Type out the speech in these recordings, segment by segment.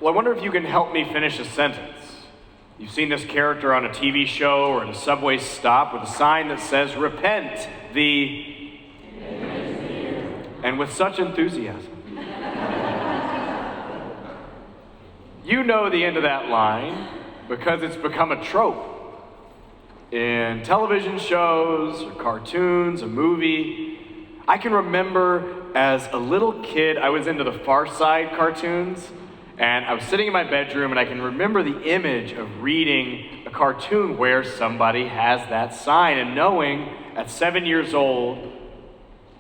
Well, I wonder if you can help me finish a sentence. You've seen this character on a TV show or at a subway stop with a sign that says, "Repent, the..." And with such enthusiasm. You know the end of that line because it's become a trope. In television shows, or cartoons, a movie. I can remember as a little kid, I was into the Far Side cartoons, and I was sitting in my bedroom, and I can remember the image of reading a cartoon where somebody has that sign, and knowing at 7 years old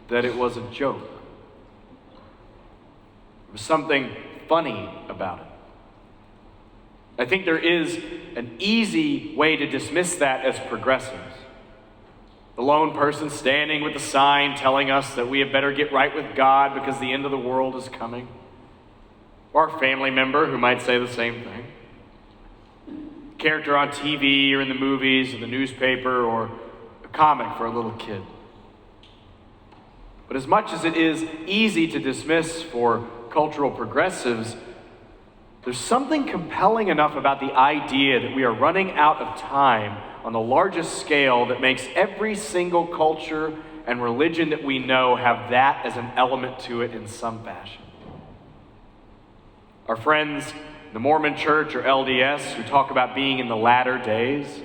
that it was a joke. There was something funny about it. I think there is an easy way to dismiss that as progressives. The lone person standing with the sign telling us that we had better get right with God because the end of the world is coming. Or a family member who might say the same thing. Character on TV or in the movies or the newspaper or a comic for a little kid. But as much as it is easy to dismiss for cultural progressives, there's something compelling enough about the idea that we are running out of time on the largest scale that makes every single culture and religion that we know have that as an element to it in some fashion. Our friends, the Mormon Church or LDS, who talk about being in the latter days,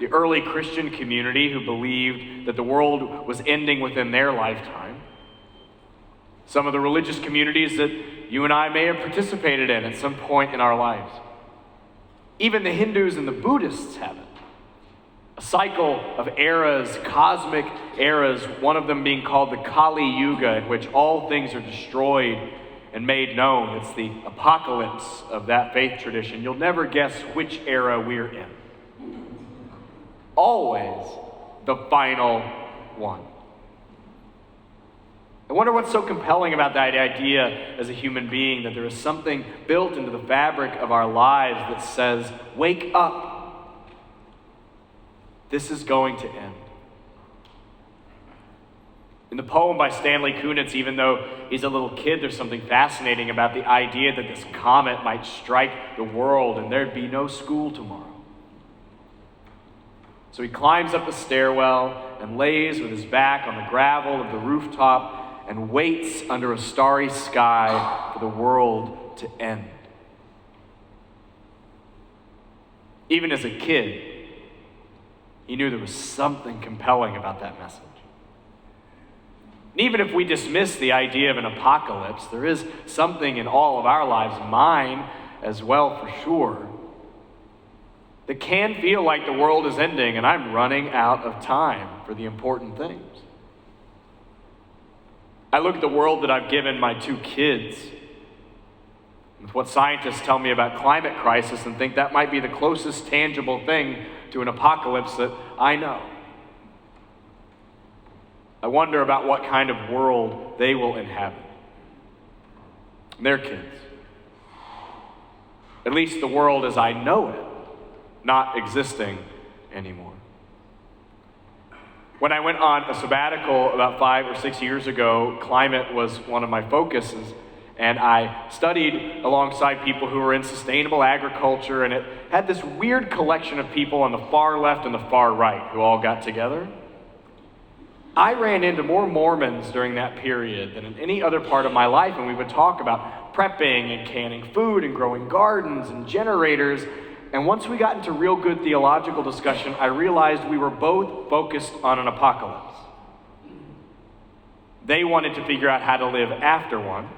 the early Christian community who believed that the world was ending within their lifetime, some of the religious communities that you and I may have participated in at some point in our lives. Even the Hindus and the Buddhists have it. A cycle of eras, cosmic eras, one of them being called the Kali Yuga, in which all things are destroyed and made known. It's the apocalypse of that faith tradition. You'll never guess which era we're in. Always the final one. I wonder what's so compelling about that idea as a human being, that there is something built into the fabric of our lives that says, wake up. This is going to end. In the poem by Stanley Kunitz, even though he's a little kid, there's something fascinating about the idea that this comet might strike the world and there'd be no school tomorrow. So he climbs up the stairwell and lays with his back on the gravel of the rooftop and waits under a starry sky for the world to end. Even as a kid, he knew there was something compelling about that message. And even if we dismiss the idea of an apocalypse, there is something in all of our lives, mine as well for sure, that can feel like the world is ending and I'm running out of time for the important things. I look at the world that I've given my two kids, with what scientists tell me about climate crisis, and think that might be the closest tangible thing to an apocalypse that I know. I wonder about what kind of world they will inhabit. Their kids. At least the world as I know it, not existing anymore. When I went on a sabbatical about 5 or 6 years ago, climate was one of my focuses, and I studied alongside people who were in sustainable agriculture, and it had this weird collection of people on the far left and the far right who all got together. I ran into more Mormons during that period than in any other part of my life, and we would talk about prepping and canning food and growing gardens and generators. And once we got into real good theological discussion, I realized we were both focused on an apocalypse. They wanted to figure out how to live after one,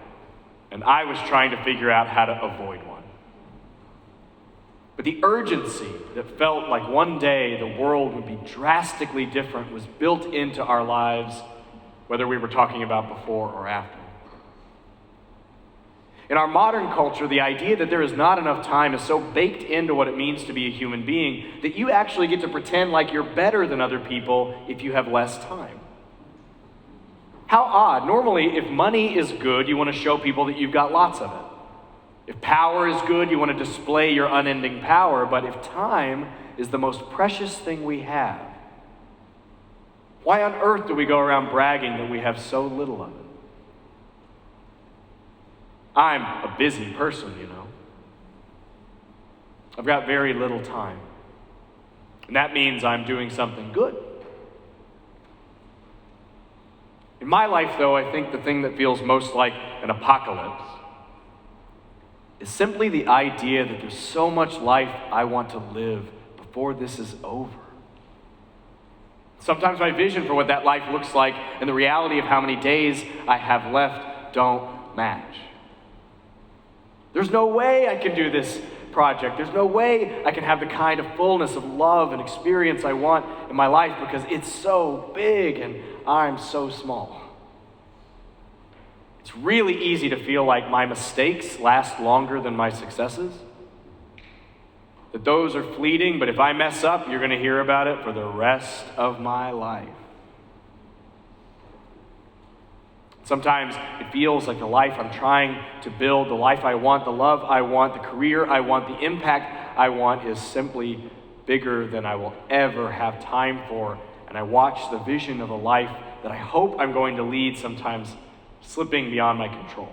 and I was trying to figure out how to avoid one. But the urgency that felt like one day the world would be drastically different was built into our lives, whether we were talking about before or after. In our modern culture, the idea that there is not enough time is so baked into what it means to be a human being that you actually get to pretend like you're better than other people if you have less time. How odd. Normally, if money is good, you want to show people that you've got lots of it. If power is good, you want to display your unending power. But if time is the most precious thing we have, why on earth do we go around bragging that we have so little of it? I'm a busy person, I've got very little time. And that means I'm doing something good. In my life, though, I think the thing that feels most like an apocalypse is simply the idea that there's so much life I want to live before this is over. Sometimes my vision for what that life looks like and the reality of how many days I have left don't match. There's no way I can do this project. There's no way I can have the kind of fullness of love and experience I want in my life because it's so big and I'm so small. It's really easy to feel like my mistakes last longer than my successes. That those are fleeting, but if I mess up, you're going to hear about it for the rest of my life. Sometimes it feels like the life I'm trying to build, the life I want, the love I want, the career I want, the impact I want is simply bigger than I will ever have time for. And I watch the vision of a life that I hope I'm going to lead sometimes slipping beyond my control.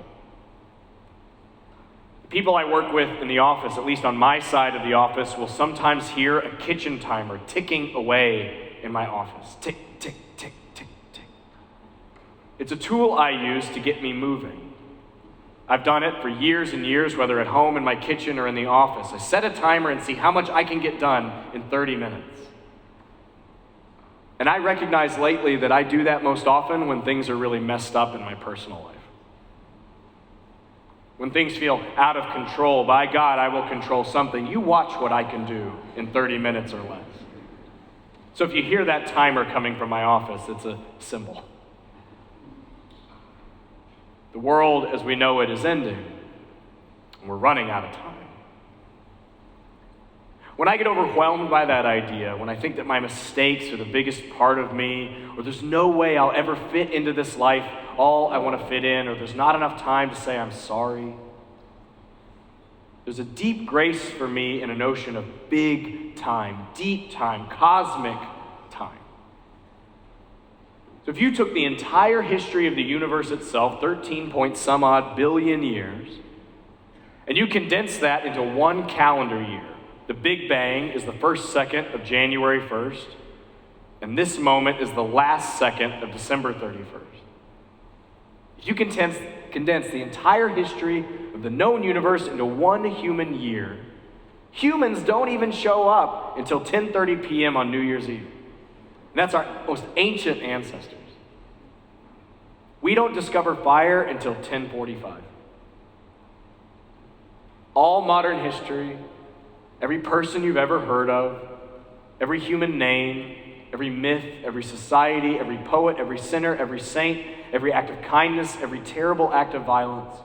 The people I work with in the office, at least on my side of the office, will sometimes hear a kitchen timer ticking away in my office. Tick, tick, tick, tick, tick. It's a tool I use to get me moving. I've done it for years and years, whether at home, in my kitchen, or in the office. I set a timer and see how much I can get done in 30 minutes. And I recognize lately that I do that most often when things are really messed up in my personal life. When things feel out of control, by God, I will control something. You watch what I can do in 30 minutes or less. So if you hear that timer coming from my office, it's a symbol. The world as we know it is ending, and we're running out of time. When I get overwhelmed by that idea, when I think that my mistakes are the biggest part of me, or there's no way I'll ever fit into this life all I want to fit in, or there's not enough time to say I'm sorry, there's a deep grace for me in a notion of big time, deep time, cosmic time. So if you took the entire history of the universe itself, 13 point some odd billion years, and you condensed that into one calendar year, the Big Bang is the first second of January 1st, and this moment is the last second of December 31st. If you condense the entire history of the known universe into one human year, humans don't even show up until 10:30 p.m. on New Year's Eve. And that's our most ancient ancestors. We don't discover fire until 10:45. All modern history, every person you've ever heard of, every human name, every myth, every society, every poet, every sinner, every saint, every act of kindness, every terrible act of violence,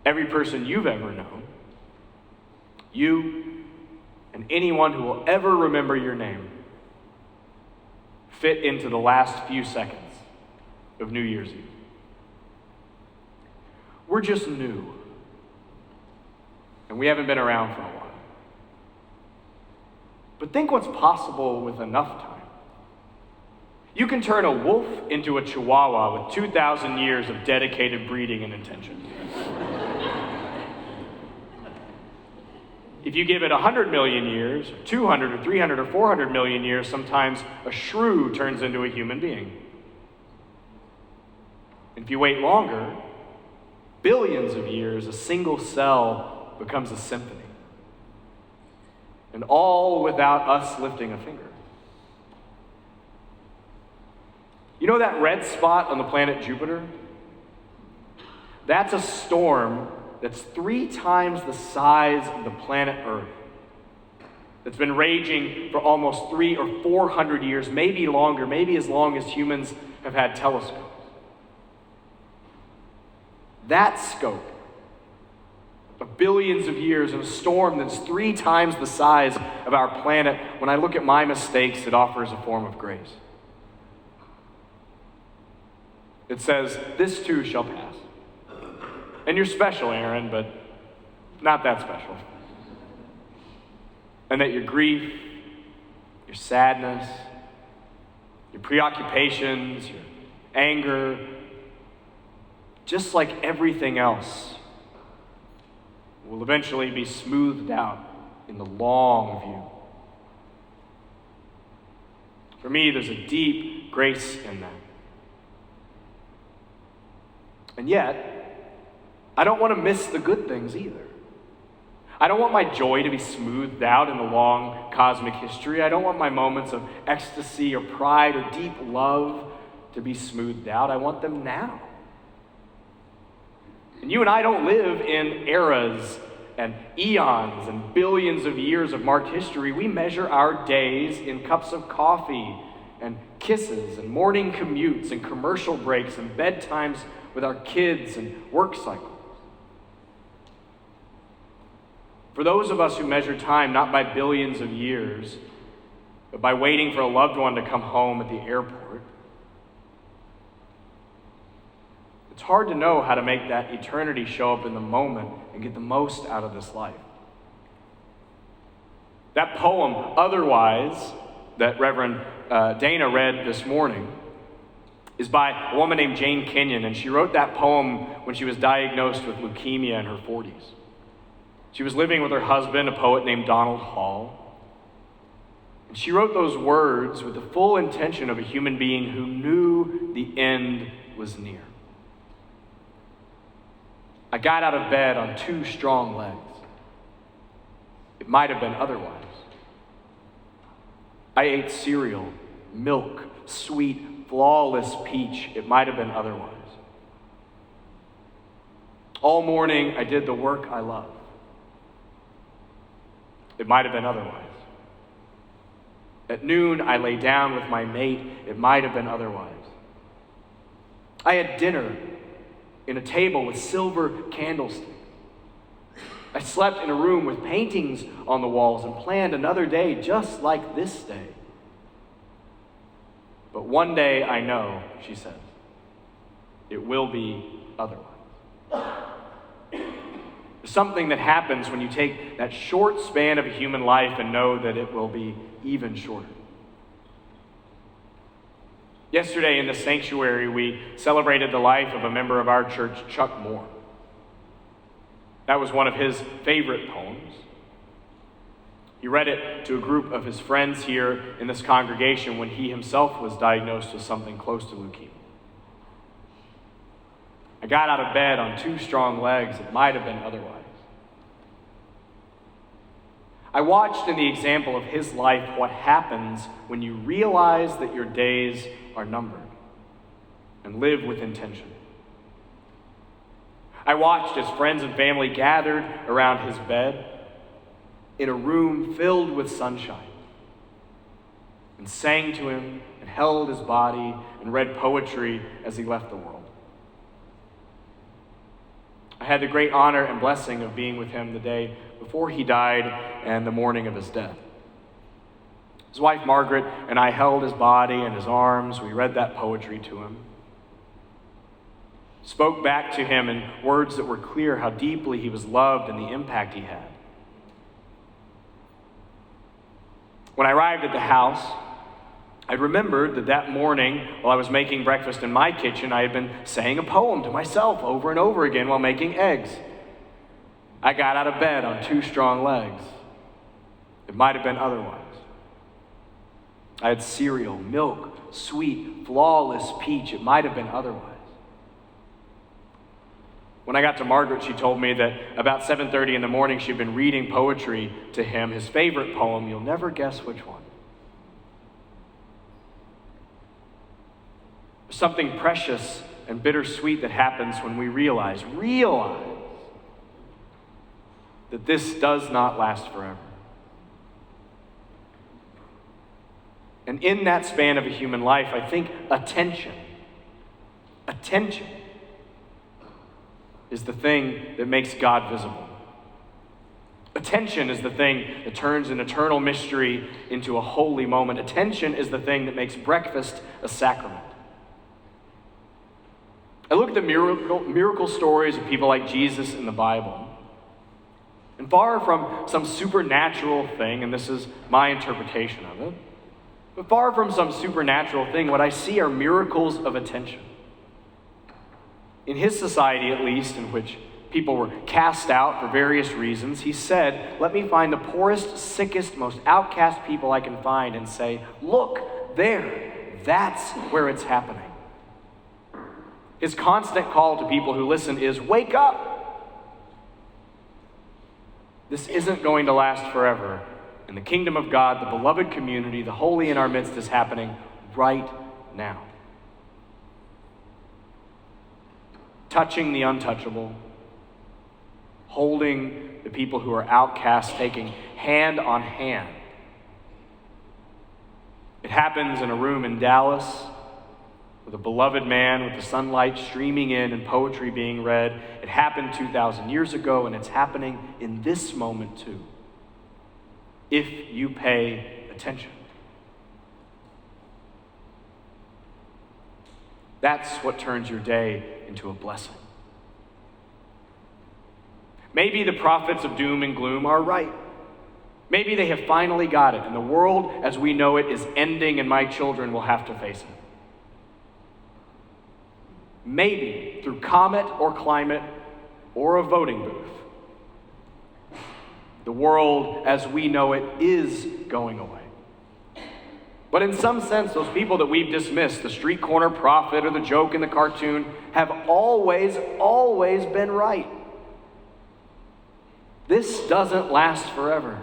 every person you've ever known, you and anyone who will ever remember your name, fit into the last few seconds of New Year's Eve. We're just new. And we haven't been around for a while. But think what's possible with enough time. You can turn a wolf into a chihuahua with 2,000 years of dedicated breeding and intention. If you give it 100 million years, 200 or 300 or 400 million years, sometimes a shrew turns into a human being. If you wait longer, billions of years, a single cell becomes a symphony. And all without us lifting a finger. You know that red spot on the planet Jupiter? That's a storm that's 3 times the size of the planet Earth. That's been raging for almost 300 or 400 years, maybe longer, maybe as long as humans have had telescopes. That scope of billions of years in a storm that's 3 times the size of our planet, when I look at my mistakes, it offers a form of grace. It says, this too shall pass. And you're special, Aaron, but not that special. And that your grief, your sadness, your preoccupations, your anger, just like everything else, will eventually be smoothed out in the long view. For me, there's a deep grace in that. And yet, I don't want to miss the good things either. I don't want my joy to be smoothed out in the long cosmic history. I don't want my moments of ecstasy or pride or deep love to be smoothed out. I want them now. And you and I don't live in eras and eons and billions of years of marked history. We measure our days in cups of coffee and kisses and morning commutes and commercial breaks and bedtimes with our kids and work cycles. For those of us who measure time not by billions of years, but by waiting for a loved one to come home at the airport, it's hard to know how to make that eternity show up in the moment and get the most out of this life. That poem, Otherwise, that Reverend Dana read this morning, is by a woman named Jane Kenyon, and she wrote that poem when she was diagnosed with leukemia in her 40s. She was living with her husband, a poet named Donald Hall, and she wrote those words with the full intention of a human being who knew the end was near. I got out of bed on 2 strong legs. It might have been otherwise. I ate cereal, milk, sweet, flawless peach. It might have been otherwise. All morning, I did the work I love. It might have been otherwise. At noon, I lay down with my mate. It might have been otherwise. I had dinner in a table with silver candlesticks. I slept in a room with paintings on the walls and planned another day just like this day. But one day I know, she says, it will be otherwise. There's something that happens when you take that short span of a human life and know that it will be even shorter. Yesterday in the sanctuary, we celebrated the life of a member of our church, Chuck Moore. That was one of his favorite poems. He read it to a group of his friends here in this congregation when he himself was diagnosed with something close to leukemia. I got out of bed on 2 strong legs. It might have been otherwise. I watched in the example of his life what happens when you realize that your days are numbered and live with intention. I watched as friends and family gathered around his bed in a room filled with sunshine and sang to him and held his body and read poetry as he left the world. I had the great honor and blessing of being with him the day before he died and the morning of his death. His wife Margaret and I held his body in his arms. We read that poetry to him. Spoke back to him in words that were clear how deeply he was loved and the impact he had. When I arrived at the house, I remembered that morning while I was making breakfast in my kitchen, I had been saying a poem to myself over and over again while making eggs. I got out of bed on 2 strong legs. It might have been otherwise. I had cereal, milk, sweet, flawless peach. It might have been otherwise. When I got to Margaret, she told me that about 7:30 in the morning she'd been reading poetry to him, his favorite poem. You'll never guess which one. There's something precious and bittersweet that happens when we realize that this does not last forever. And in that span of a human life, I think attention is the thing that makes God visible. Attention is the thing that turns an eternal mystery into a holy moment. Attention is the thing that makes breakfast a sacrament. I look at the miracle stories of people like Jesus in the Bible, and far from some supernatural thing, and this is my interpretation of it, but far from some supernatural thing, what I see are miracles of attention. In his society, at least, in which people were cast out for various reasons, he said, let me find the poorest, sickest, most outcast people I can find and say, look, there, that's where it's happening. His constant call to people who listen is, wake up! This isn't going to last forever. In the kingdom of God, the beloved community, the holy in our midst is happening right now. Touching the untouchable, holding the people who are outcast, taking hand on hand. It happens in a room in Dallas with a beloved man with the sunlight streaming in and poetry being read. It happened 2,000 years ago, and it's happening in this moment too, if you pay attention. That's what turns your day into a blessing. Maybe the prophets of doom and gloom are right. Maybe they have finally got it, and the world as we know it is ending, and my children will have to face it. Maybe through comet or climate or a voting booth, the world as we know it is going away. But in some sense, those people that we've dismissed, the street corner prophet or the joke in the cartoon, have always been right. This doesn't last forever.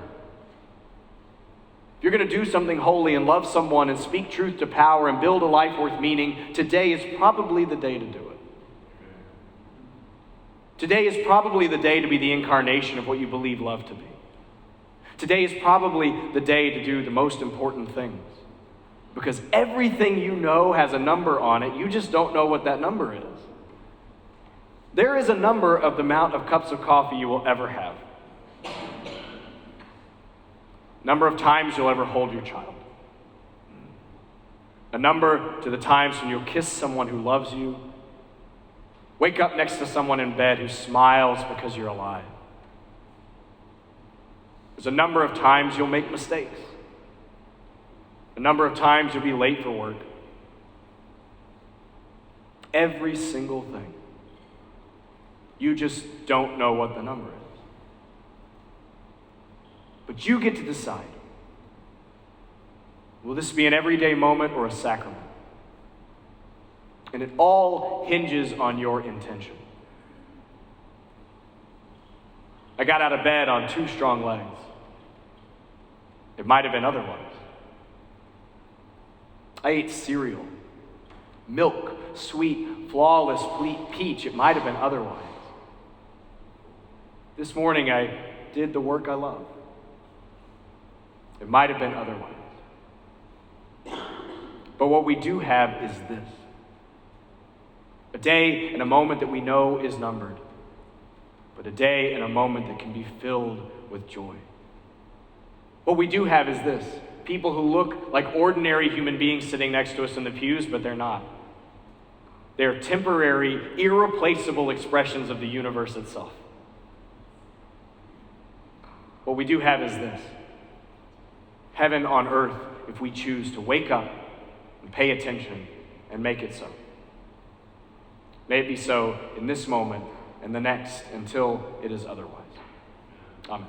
If you're going to do something holy and love someone and speak truth to power and build a life worth meaning, today is probably the day to do it. Today is probably the day to be the incarnation of what you believe love to be. Today is probably the day to do the most important things. Because everything you know has a number on it, you just don't know what that number is. There is a number of the amount of cups of coffee you will ever have. Number of times you'll ever hold your child. A number to the times when you'll kiss someone who loves you. Wake up next to someone in bed who smiles because you're alive. There's a number of times you'll make mistakes. A number of times you'll be late for work. Every single thing. You just don't know what the number is. But you get to decide. Will this be an everyday moment or a sacrament? And it all hinges on your intention. I got out of bed on 2 strong legs. It might have been otherwise. I ate cereal, milk, sweet, flawless peach. It might have been otherwise. This morning I did the work I love. It might have been otherwise. But what we do have is this. A day and a moment that we know is numbered, but a day and a moment that can be filled with joy. What we do have is this. People who look like ordinary human beings sitting next to us in the pews, but they're not. They're temporary, irreplaceable expressions of the universe itself. What we do have is this. Heaven on earth, if we choose to wake up and pay attention and make it so. May it be so in this moment and the next until it is otherwise. Amen.